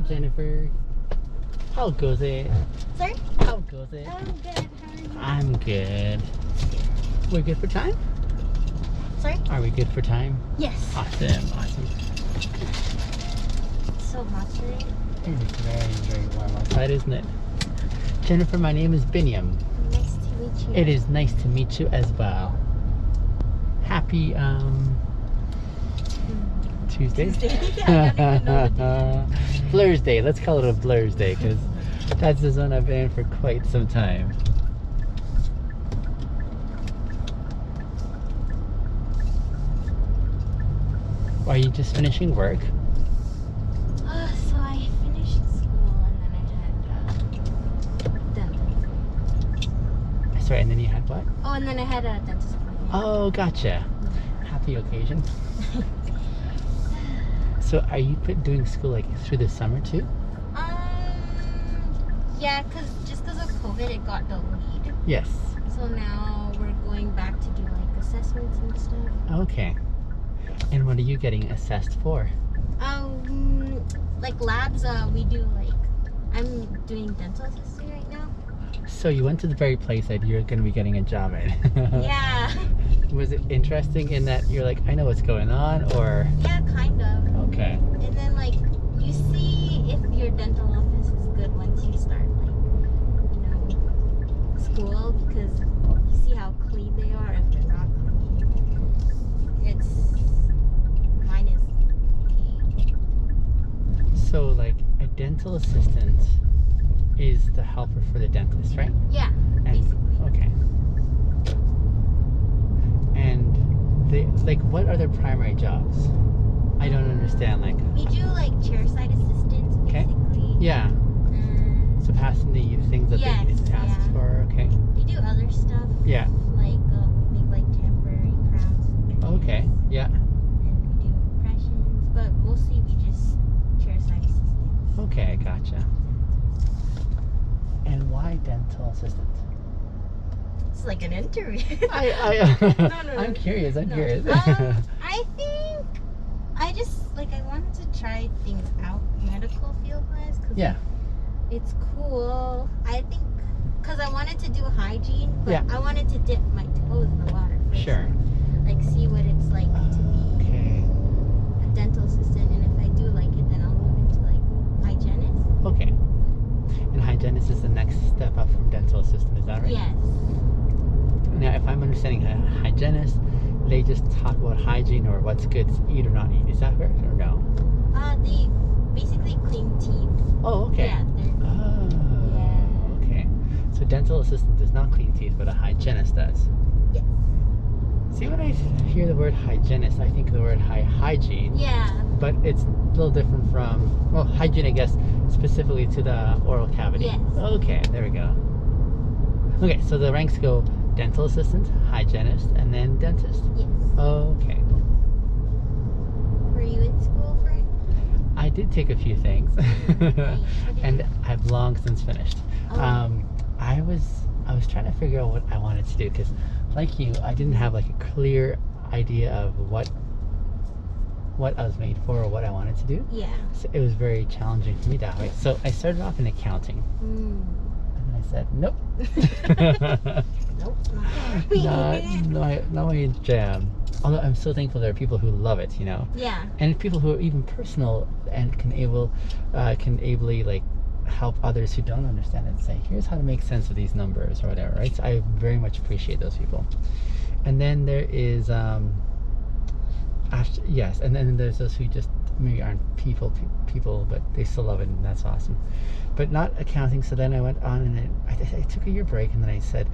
Jennifer. How goes it? Sorry? How goes it? I'm good. How are you? I'm good. We're good for time? Sorry? Are we good for time? Yes. Awesome. It's so hot today. It is very warm outside, isn't it? Jennifer, my name is Binyam. Nice to meet you. It is nice to meet you as well. Happy Tuesday? Tuesday. I don't even know the day. Blur's Day. Let's call it a Blur's Day because that's the zone I've been in for quite some time. Are you just finishing work? So I finished school and then I had dental. Sorry, and then you had what? Oh, and then I had a dentist appointment. Oh, gotcha. Happy occasion. So are you doing school like through the summer too? Yeah, just because of COVID, it got delayed. Yes. So now we're going back to do like assessments and stuff. Okay. And what are you getting assessed for? Like labs, we do like, I'm doing dental assisting right now. So you went to the very place that you're going to be getting a job at. Yeah. Was it interesting in that you're like, I know what's going on, or? Yeah, kind of. Okay. And then like, you see if your dental office is good once you start like, school, because you see how clean they are if they're not clean. Mine is okay. So like a dental assistant is the helper for the dentist, right? Yeah, And, basically. okay. And they, like, what are their primary jobs? I don't understand, like. We do like chairside assistants, Okay. basically. Yeah. And So passing the things that Yes, they tasked yeah. for, okay. we do other stuff. Yeah. Like we make like temporary crowns. Okay. Yeah. And we do impressions, but mostly we just chairside assistants. Okay, gotcha. And why dental assistant? It's like an interview. No. I'm curious. I'm No. curious. I think I just like I wanted to try things out medical field wise because Yeah. it's cool. I think because I wanted to do hygiene, but Yeah. I wanted to dip my toes in the water first. Sure. Like see what it's like to be Okay. a dental assistant, and if I do like it, then I'll move into like hygienist. Okay. And hygienist is the next step up from dental assistant, is that right? Yes. Now, if I'm understanding a hygienist, they just talk about hygiene or what's good to eat or not eat. Is that correct or no? They basically clean teeth. Oh, okay. Yeah, they're Oh, Yeah. okay. So dental assistant does not clean teeth, but a hygienist does. Yes. See, when I hear the word hygienist, I think of the word hygiene. Yeah. But it's a little different from, well, hygiene, I guess, specifically to the oral cavity. Yes. Okay, there we go. Okay, so the ranks go dental assistant, hygienist, and then dentist. Yes. Okay. Were you in school for it? I did take a few things, Nice. and I've long since finished. Oh. I was trying to figure out what I wanted to do because, like you, I didn't have like a clear idea of what I was made for or what I wanted to do. Yeah. So it was very challenging for me that way. So I started off in accounting, Mm. and I said, nope. Nope. not my jam. Although I'm so thankful there are people who love it, Yeah. and people who are even personal and can ably like help others who don't understand it. Say, here's how to make sense of these numbers or whatever, right? So I very much appreciate those people. And then there is yes, and then there's those who just maybe aren't people, but they still love it, and that's awesome. But not accounting. So then I went on, and I took a year break, and then I said,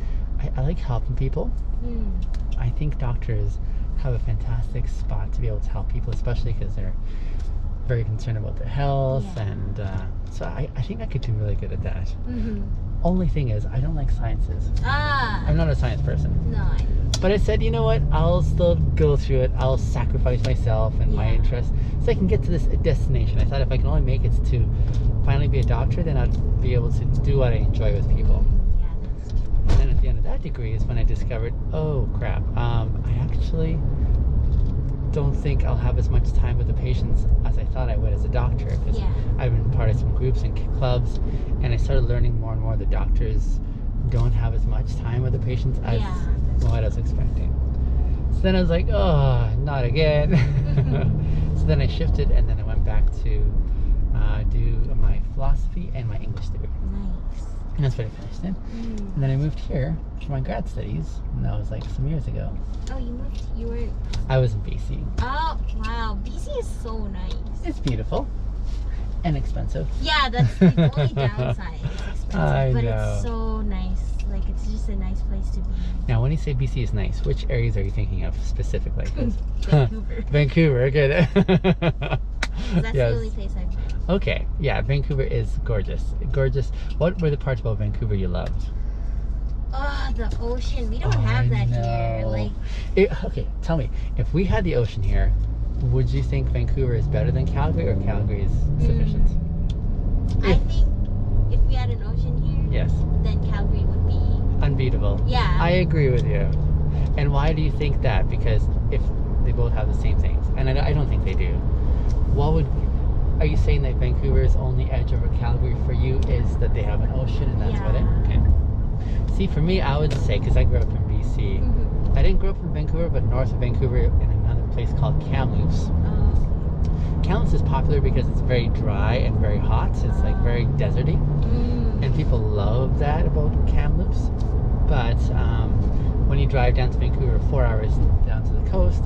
I like helping people. Mm. I think doctors have a fantastic spot to be able to help people, especially because they're very concerned about their health, Yeah. and so I think I could do really good at that. Mm-hmm. Only thing is, I don't like sciences. Ah. I'm not a science person. No. But I said, you know what? I'll still go through it. I'll sacrifice myself and my Yeah. interests so I can get to this destination. I thought if I can only make it to finally be a doctor, then I'd be able to do what I enjoy with people. Yeah, that's true. And then at the end of that degree is when I discovered, oh crap, I actually don't think I'll have as much time with the patients as I thought I would as a doctor, because Yeah. I've been part of some groups and clubs, and I started learning more and more that doctors don't have as much time with the patients as what I was expecting. So then I was like, oh, not again. So then I shifted, and then I went back to do my philosophy and my English degree. Nice. And that's what I finished in. And then I moved here for my grad studies, and that was like some years ago. Oh, you were... I was in BC. Oh, wow. BC is so nice. It's beautiful and expensive. Yeah, that's the only downside. It's expensive, I but know. it's so nice. Like, it's just a nice place to be. Now, when you say BC is nice, which areas are you thinking of specifically? 'Cause- Vancouver. Vancouver, good. That's the only place I've been. Okay, yeah, Vancouver is gorgeous. Gorgeous. What were the parts about Vancouver you loved? Oh, the ocean. We don't Oh, have I that here. know. Like, Okay, tell me, if we had the ocean here, would you think Vancouver is better than Calgary, or Calgary is sufficient? I think if we had an ocean here, Yes, then Calgary would be... unbeatable. Yeah. I agree with you. And why do you think that? Because if they both have the same things, and I don't think they do, are you saying that Vancouver's only edge over Calgary for you is that they have an ocean and that's about it? Okay. See, for me, I would say, because I grew up in BC, I didn't grow up in Vancouver, but north of Vancouver in another place called Kamloops. Kamloops is popular because it's very dry and very hot. It's like very deserty, and people love that about Kamloops. But when you drive down to Vancouver, 4 hours down to the coast,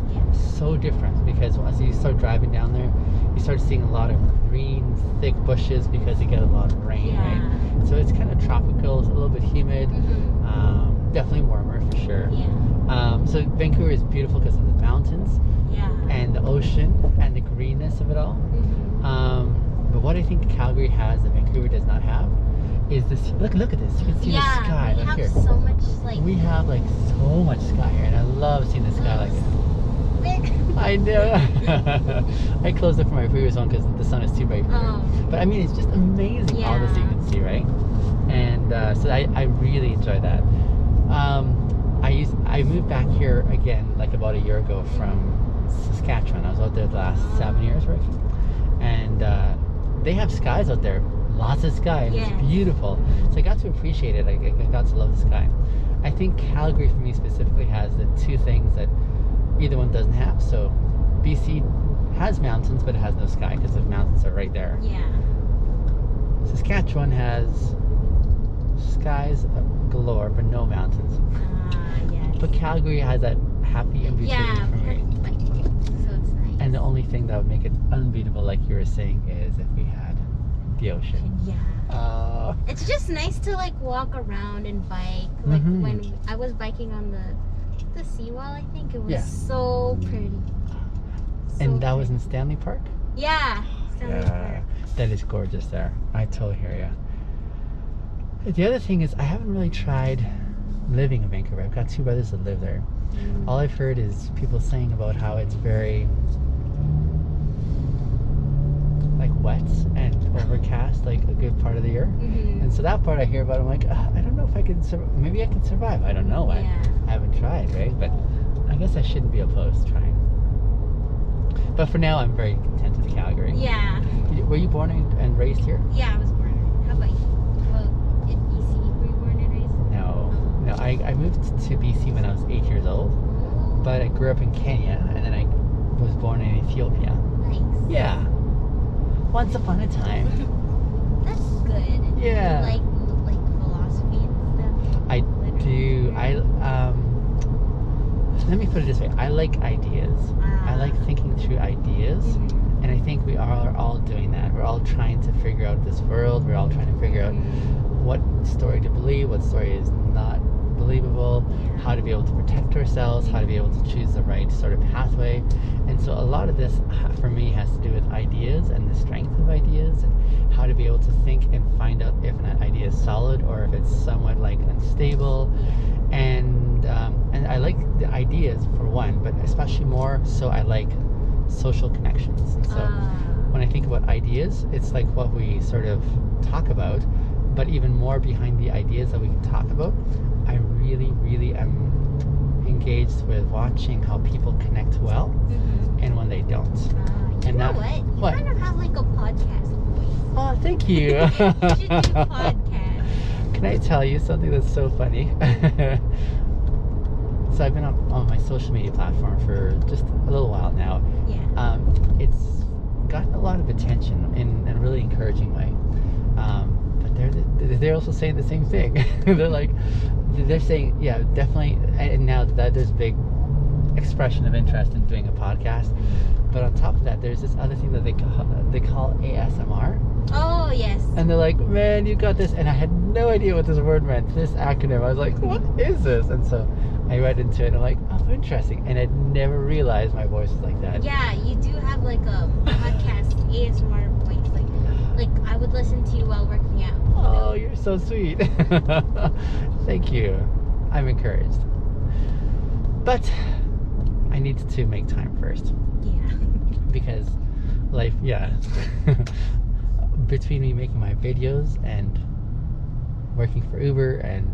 so different, because as you start driving down there, you start seeing a lot of green, thick bushes because you get a lot of rain, right? So it's kind of tropical, it's a little bit humid, definitely warmer for sure. So Vancouver is beautiful because of the mountains and the ocean and the greenness of it all. But what I think Calgary has that Vancouver does not have is this. Look at this. You can see the sky. We Look have here. so much, like... We have like so much sky here, and I love seeing the sky like this. Big. I know. I closed it for my previous one because the sun is too bright for me. But I mean, it's just amazing all this you can see, right? And so I really enjoy that. I moved back here again like about a year ago from Saskatchewan. I was out there the last 7 years working, and they have skies out there, lots of sky, and it's beautiful. So I got to appreciate it. I got to love the sky. I think Calgary for me specifically has the two things that either one doesn't have. So BC has mountains, but it has no sky because the mountains are right there. Saskatchewan has skies galore, but no mountains. But Calgary has that happy in between for me. So it's nice. And the only thing that would make it unbeatable, like you were saying, is if we had the ocean. It's just nice to like walk around and bike. Like when I was biking on the seawall, I think it was so pretty. And that was in Stanley Park? Stanley Park. That is gorgeous there. I totally hear you. The other thing is I haven't really tried living in Vancouver. I've got two brothers that live there. All I've heard is people saying about how it's very like wet and overcast like a good part of the year. And so that part I hear about, I'm like, I don't know if I can survive. Maybe I can survive. I don't know. I haven't tried, right? But I guess I shouldn't be opposed to trying. But for now, I'm very content with Calgary. Were you born and raised here? I was born. How about you? Well, in BC, were you born and raised? No, I moved to BC when I was 8 years old, but I grew up in Kenya, and then I was born in Ethiopia. Nice. Yeah. Once upon a time. That's good. Yeah. Like philosophy and stuff. I do. Let me put it this way. I like ideas. I like thinking through ideas. And I think we are all doing that. We're all trying to figure out this world. We're all trying to figure out what story to believe, what story is not believable, how to be able to protect ourselves, how to be able to choose the right sort of pathway. And so a lot of this for me has to do with ideas and the strength of ideas, and how to be able to think and find out if an idea is solid or if it's somewhat like unstable. And I like the ideas for one, but especially more so I like social connections. And so when I think about ideas, it's like what we sort of talk about, but even more behind the ideas that we can talk about, I really am engaged with watching how people connect well and when they don't. You know what? You kind of have like a podcast voice. Oh, thank you. You should do podcast. Can I tell you something that's so funny? So I've been on my social media platform for just a little while now. Yeah. It's gotten a lot of attention in a really encouraging way. But they're also saying the same thing. they're saying, yeah, definitely. And now that there's big expression of interest in doing a podcast, but on top of that, there's this other thing that they call ASMR. Oh yes. And they're like, man, you got this. And I had no idea what this word meant. This acronym. I was like, what is this? And so I read into it and I'm like, oh, interesting. And I'd never realized my voice was like that. Yeah, you do have like a podcast ASMR voice. Like I would listen to you while working out. Oh, you're so sweet. Thank you. I'm encouraged. But I need to make time first. Yeah. Because life, yeah. Between me making my videos and working for Uber and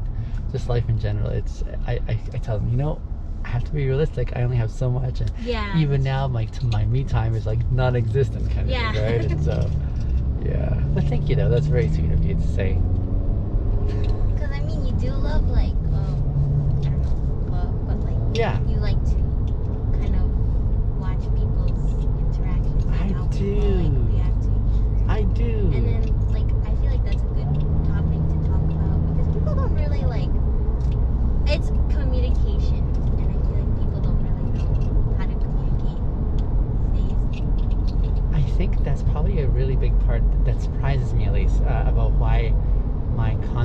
just life in general, I tell them, I have to be realistic. I only have so much, and even now my me time is like non-existent kind of thing, right? And so yeah, but thank you though, that's very sweet of you to say. Because I mean, you do love like I don't know, love, but like you like to kind of watch people's interactions and how people like react to each other. I do. And then like I feel like that's a good topic to talk about because people don't really like, it's communication, and I feel like people don't really know how to communicate these days. I think that's probably a really big part that surprises me, at least, about why my content